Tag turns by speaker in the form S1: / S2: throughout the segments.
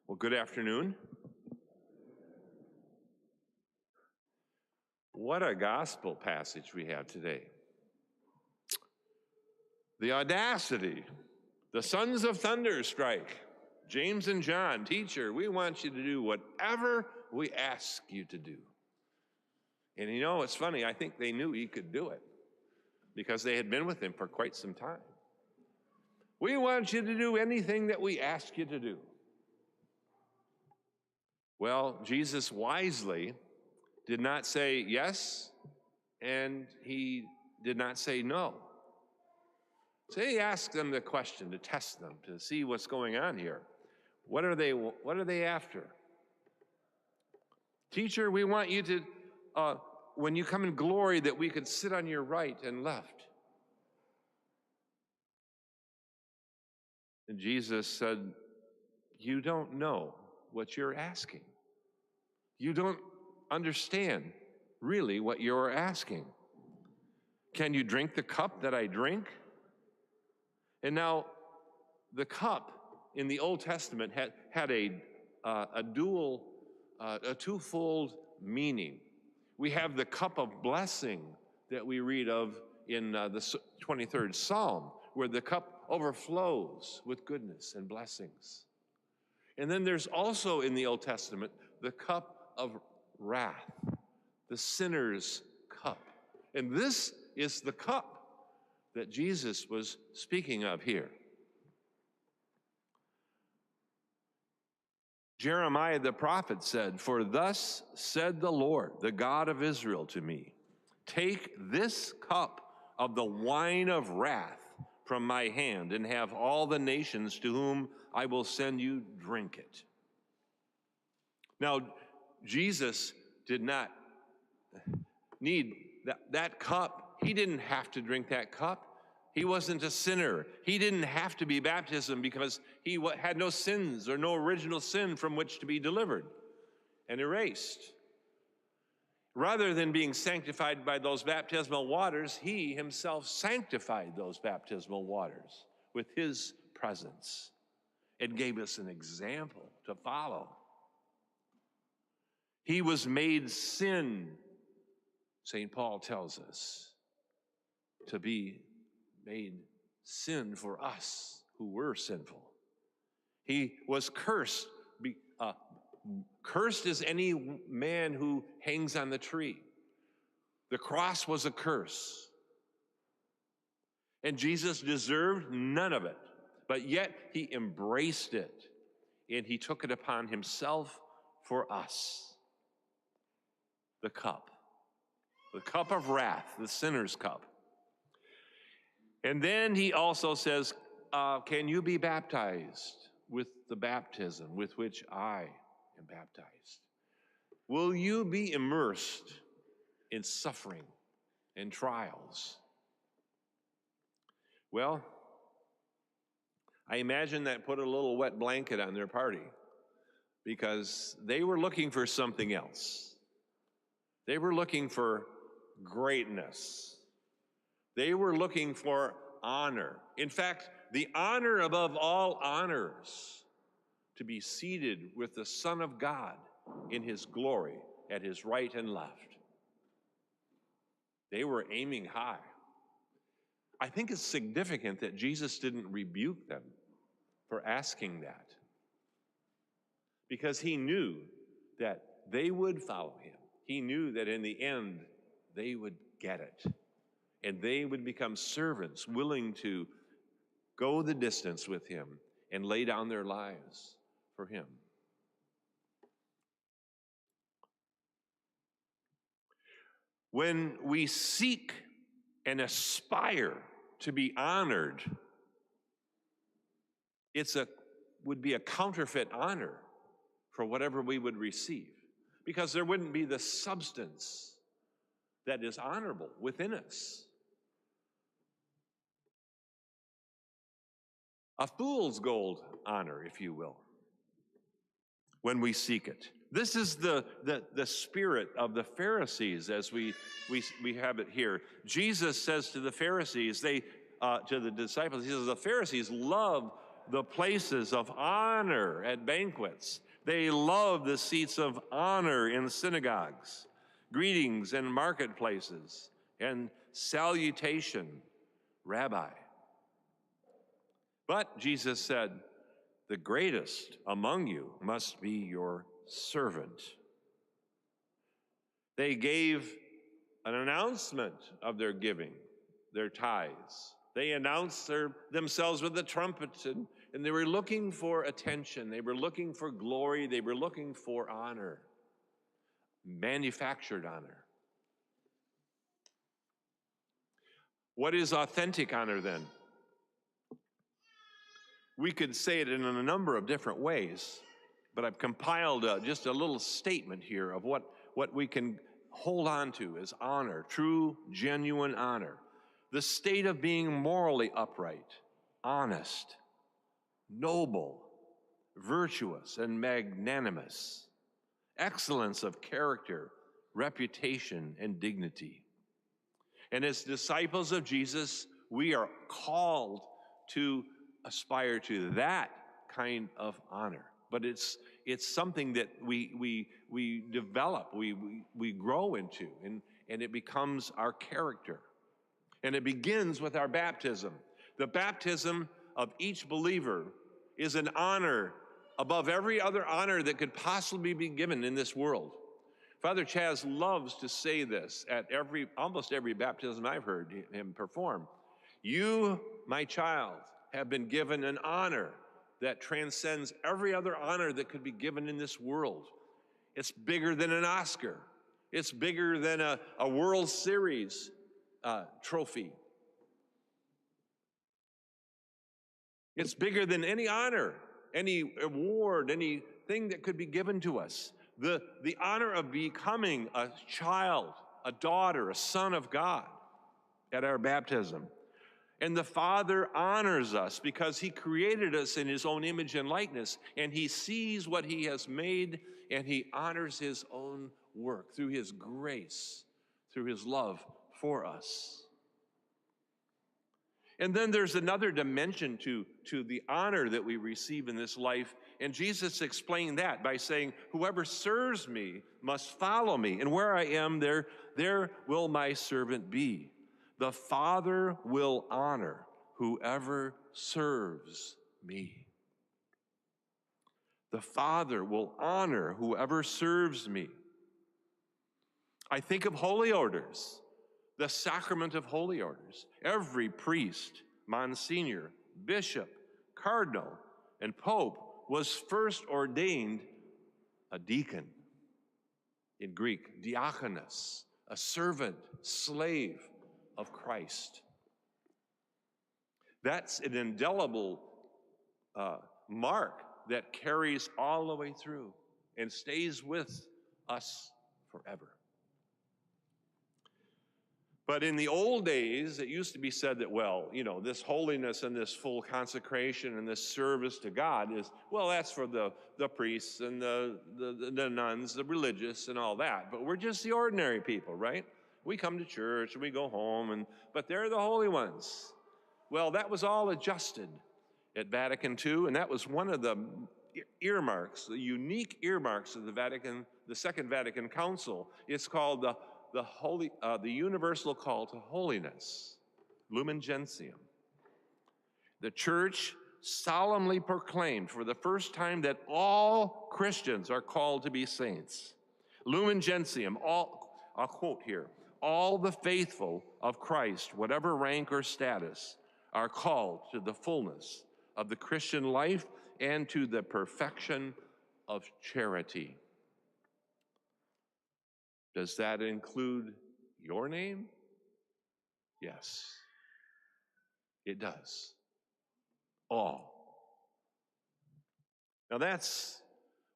S1: Well, good afternoon. What a gospel passage we have today. The audacity, the sons of thunder strike. James and John, teacher, we want you to do whatever we ask you to do. And you know, it's funny, I think they knew he could do it because they had been with him for quite some time. We want you to do anything that we ask you to do. Well, Jesus wisely did not say yes, and he did not say no. So he asked them the question to test them, to see what's going on here. What are they after? Teacher, we want you to, when you come in glory, that we could sit on your right and left. And Jesus said, you don't know what you're asking. You don't understand really what you're asking. Can you drink the cup that I drink? And now, the cup in the Old Testament had a twofold meaning. We have the cup of blessing that we read of in the 23rd Psalm, where the cup overflows with goodness and blessings. And then there's also in the Old Testament the cup of wrath, the sinner's cup. And this is the cup that Jesus was speaking of here. Jeremiah the prophet said, "For thus said the Lord, the God of Israel, to me, take this cup of the wine of wrath from my hand and have all the nations to whom I will send you drink it." Now, Jesus did not need that cup. He didn't have to drink that cup. He wasn't a sinner. He didn't have to be baptized because he had no sins or no original sin from which to be delivered and erased. Rather than being sanctified by those baptismal waters, he himself sanctified those baptismal waters with his presence and gave us an example to follow. He was made sin, St. Paul tells us, to be made sin for us who were sinful. He was cursed. Cursed is any man who hangs on the tree. The cross was a curse. And Jesus deserved none of it, but yet he embraced it, and he took it upon himself for us. The cup of wrath, the sinner's cup. And then he also says, can you be baptized with the baptism with which I am baptized? Will you be immersed in suffering and trials? Well, I imagine that put a little wet blanket on their party because they were looking for something else. They were looking for greatness. They were looking for honor. In fact, the honor above all honors, to be seated with the Son of God in his glory at his right and left. They were aiming high. I think it's significant that Jesus didn't rebuke them for asking that, because he knew that they would follow him. He knew that in the end, they would get it, and they would become servants willing to go the distance with him and lay down their lives for him. When we seek and aspire to be honored, would be a counterfeit honor for whatever we would receive, because there wouldn't be the substance that is honorable within us. A fool's gold honor, if you will, when we seek it. This is the spirit of the Pharisees as we have it here. Jesus says to the Pharisees, to the disciples, he says, the Pharisees love the places of honor at banquets. They love the seats of honor in synagogues, greetings in marketplaces, and salutation, Rabbi. But Jesus said, the greatest among you must be your servant. They gave an announcement of their giving, their tithes. They announced themselves with the trumpets, and they were looking for attention. They were looking for glory. They were looking for honor, manufactured honor. What is authentic honor then? We could say it in a number of different ways, but I've compiled just a little statement here of what we can hold on to as honor, true, genuine honor. The state of being morally upright, honest, noble, virtuous, and magnanimous. Excellence of character, reputation, and dignity. And as disciples of Jesus, we are called to aspire to that kind of honor. But it's something that we develop, we grow into, and it becomes our character. And it begins with our baptism. The baptism of each believer is an honor above every other honor that could possibly be given in this world. Father Chaz loves to say this at almost every baptism I've heard him perform. You, my child, have been given an honor that transcends every other honor that could be given in this world. It's bigger than an Oscar. It's bigger than a World Series trophy. It's bigger than any honor, any award, anything that could be given to us. The honor of becoming a child, a daughter, a son of God at our baptism. And the Father honors us because he created us in his own image and likeness, and he sees what he has made, and he honors his own work through his grace, through his love for us. And then there's another dimension to the honor that we receive in this life, and Jesus explained that by saying, whoever serves me must follow me, and where I am, there will my servant be. The Father will honor whoever serves me. The Father will honor whoever serves me. I think of holy orders, the sacrament of holy orders. Every priest, monsignor, bishop, cardinal, and pope was first ordained a deacon. In Greek, diakonos, a servant, slave of Christ. That's an indelible mark that carries all the way through and stays with us forever. But in the old days, it used to be said that, well, this holiness and this full consecration and this service to God that's for the priests and the nuns, the religious and all that. But we're just the ordinary people, right? We come to church and we go home, but they're the holy ones. Well, that was all adjusted at Vatican II, and that was one of the earmarks, the unique earmarks of the Second Vatican Council. It's called the universal call to holiness, Lumen Gentium. The church solemnly proclaimed for the first time that all Christians are called to be saints. Lumen Gentium, I'll quote here, all the faithful of Christ, whatever rank or status, are called to the fullness of the Christian life and to the perfection of charity. Does that include your name? Yes, it does. All. Now that's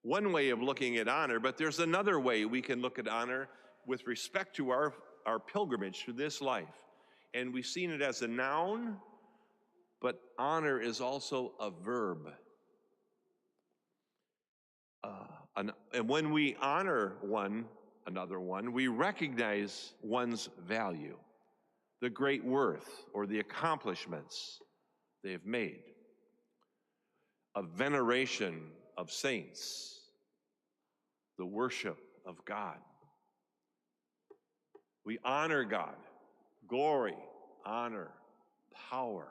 S1: one way of looking at honor, but there's another way we can look at honor with respect to our pilgrimage through this life. And we've seen it as a noun, but honor is also a verb. And when we honor another one, we recognize one's value, the great worth or the accomplishments they've made. a veneration of saints, the worship of God. We honor God, glory, honor, power,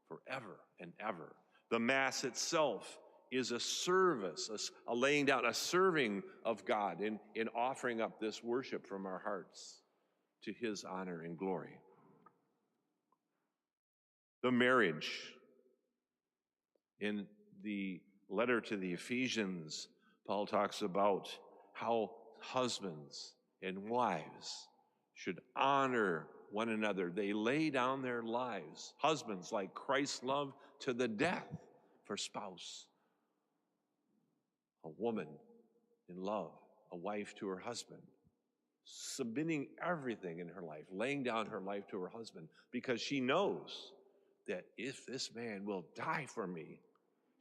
S1: forever and ever. The Mass itself is a service, a laying down, a serving of God in offering up this worship from our hearts to his honor and glory. The marriage. In the letter to the Ephesians, Paul talks about how husbands and wives should honor one another. They lay down their lives. Husbands, like Christ loved to the death for spouse. A woman in love, a wife to her husband, submitting everything in her life, laying down her life to her husband, because she knows that if this man will die for me,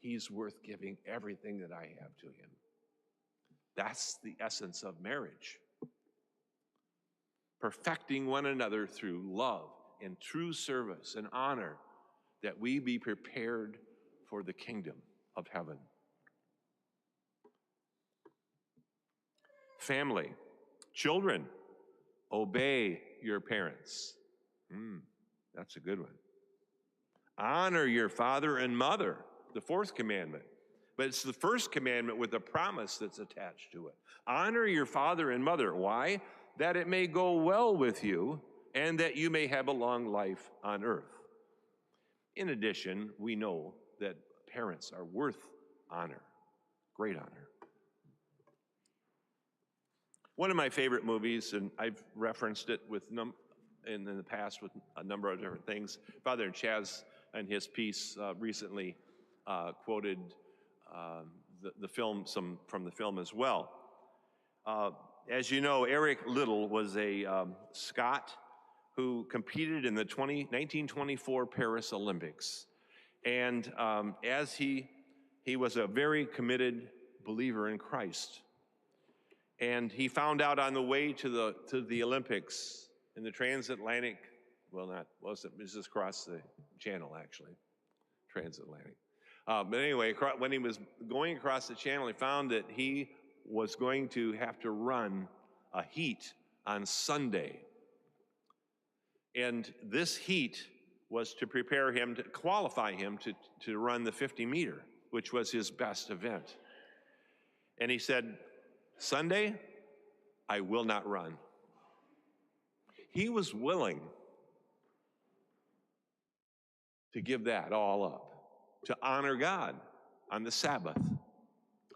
S1: he's worth giving everything that I have to him. That's the essence of marriage. Perfecting one another through love and true service and honor, that we be prepared for the kingdom of heaven. Family. Children, obey your parents. That's a good one. Honor your father and mother, the fourth commandment. But it's the first commandment with a promise that's attached to it. Honor your father and mother. Why? That it may go well with you and that you may have a long life on earth. In addition, we know that parents are worth honor, great honor. One of my favorite movies, and I've referenced it in the past with a number of different things. Father Chaz, in his piece recently, quoted the film, some from the film as well. As you know, Eric Liddell was a Scot who competed in the 1924 Paris Olympics. And as he was a very committed believer in Christ. And he found out on the way to the Olympics in the transatlantic, well, not was it was just across the channel actually, transatlantic. But anyway, when he was going across the channel, he found that he was going to have to run a heat on Sunday. And this heat was to prepare him, to qualify him to run the 50 meter, which was his best event. And he said, Sunday, I will not run. He was willing to give that all up, to honor God on the Sabbath.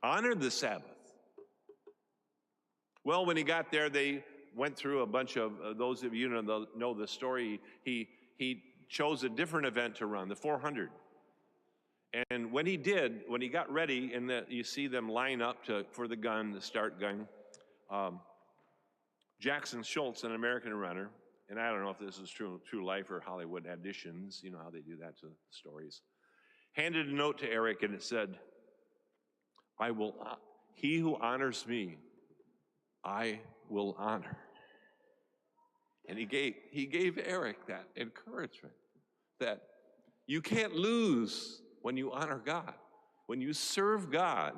S1: Honor the Sabbath. Well, when he got there, they went through a bunch of, those of you who know the story, he chose a different event to run, the 400. And when he did, when he got ready, and you see them line up for the start gun, Jackson Schultz, an American runner, and I don't know if this is true life or Hollywood additions, you know how they do that to stories, handed a note to Eric, and it said, he who honors me, I will honor. And he gave Eric that encouragement that you can't lose when you honor God. When you serve God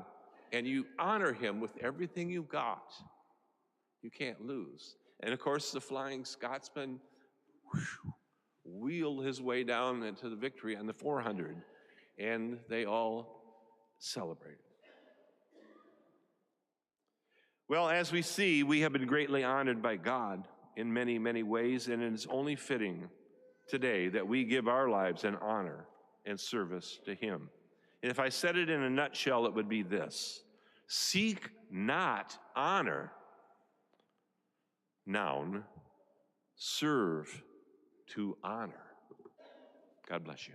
S1: and you honor him with everything you've got, you can't lose. And of course, the Flying Scotsman wheeled his way down into the victory on the 400, and they all celebrated. Well, as we see, we have been greatly honored by God in many, many ways, and it is only fitting today that we give our lives in honor and service to him. And if I said it in a nutshell, it would be this: seek not honor, noun, serve to honor. God bless you.